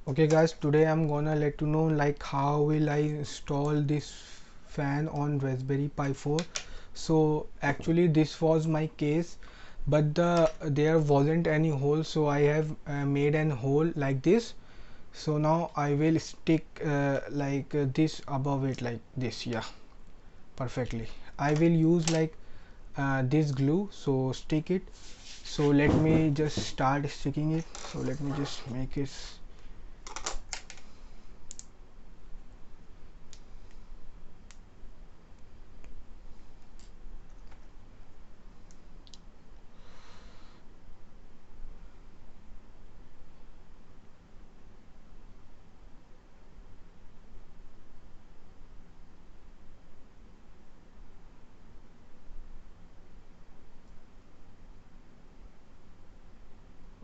Okay guys, today I'm gonna let you know like how will I install this fan on Raspberry Pi 4. So actually this was my case, but there wasn't any hole, so I have made an hole like this. So now I will stick this above it like this. Yeah, perfectly. I will use this glue, so stick it. So let me just start sticking it. So let me just make it.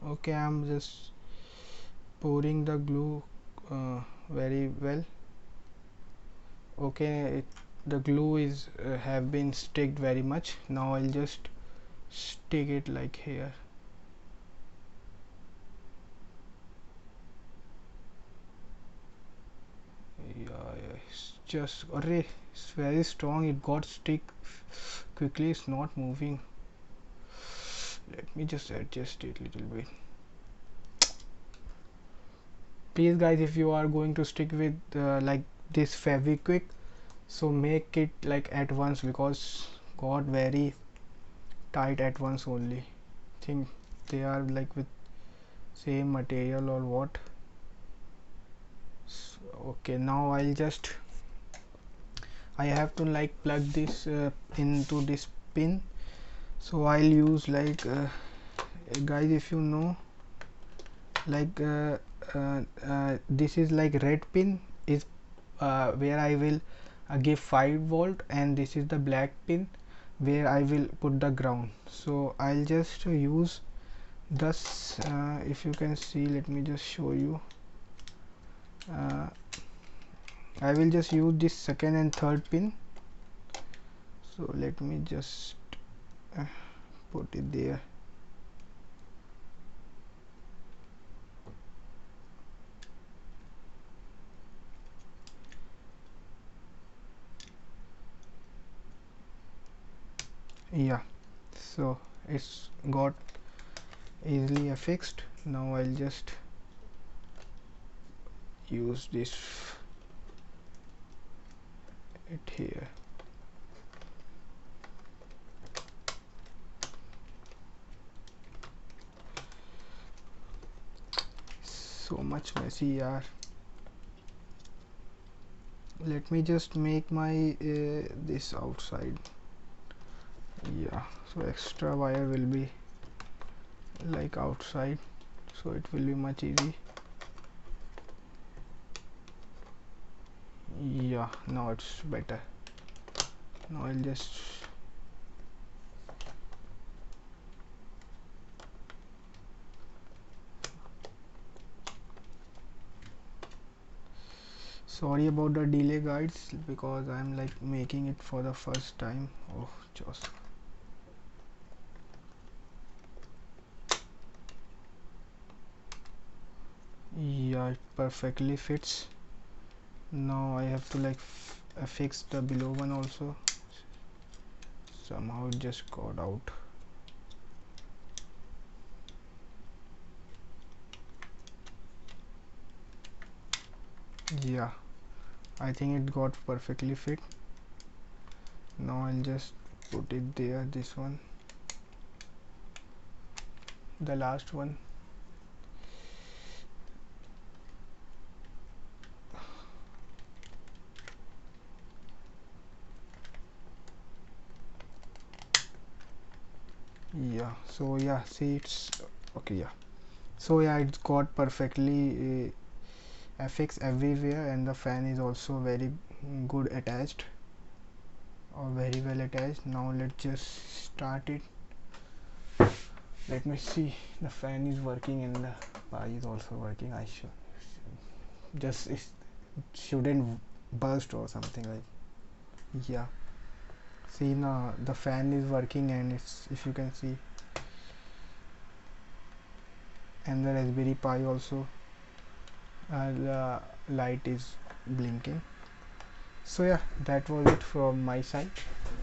Okay, I'm just pouring the glue very well. Okay, the glue is have been sticked very much. Now I'll just stick it like here. Yeah, it's just array, it's very strong. It got stick quickly. It's not moving. Let me just adjust it a little bit. Please guys, if you are going to stick with this Fevikwik, so make it like at once, because got very tight at once only. Think they are like with same material or what. Okay, now I have to like plug this into this pin. So I'll use guys, if you know, like this is like red pin is where I will give 5 volt, and this is the black pin where I will put the ground. So I'll just use this, if you can see, let me just show you. uh, I will just use this second and third pin. So let me just uh, put it there. Yeah, so it's got easily affixed. Now I'll just use this it here. So much messy, yeah. Let me just make my this outside. Yeah, so extra wire will be like outside, so it will be much easy. Yeah, now it's better. Now I'll just sorry about the delay guys, because I'm like making it for the first time. Oh, just yeah, it perfectly fits. Now I have to like fix the below one also. Somehow it just got out. Yeah, I think it got perfectly fit. Now I'll just put it there, this one, the last one. Yeah, so yeah, see, it's okay. Yeah, so yeah, it's got perfectly affixed everywhere, and the fan is also very good attached, or very well attached. Now let's just start it. Let me see, the fan is working and the Pi is also working. I should just, it shouldn't burst or something like. Yeah, see now the fan is working, and it's, if you can see, and the Raspberry Pi also the light is blinking. So yeah, that was it from my side.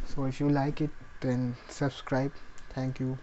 So if you like it, then subscribe. Thank you.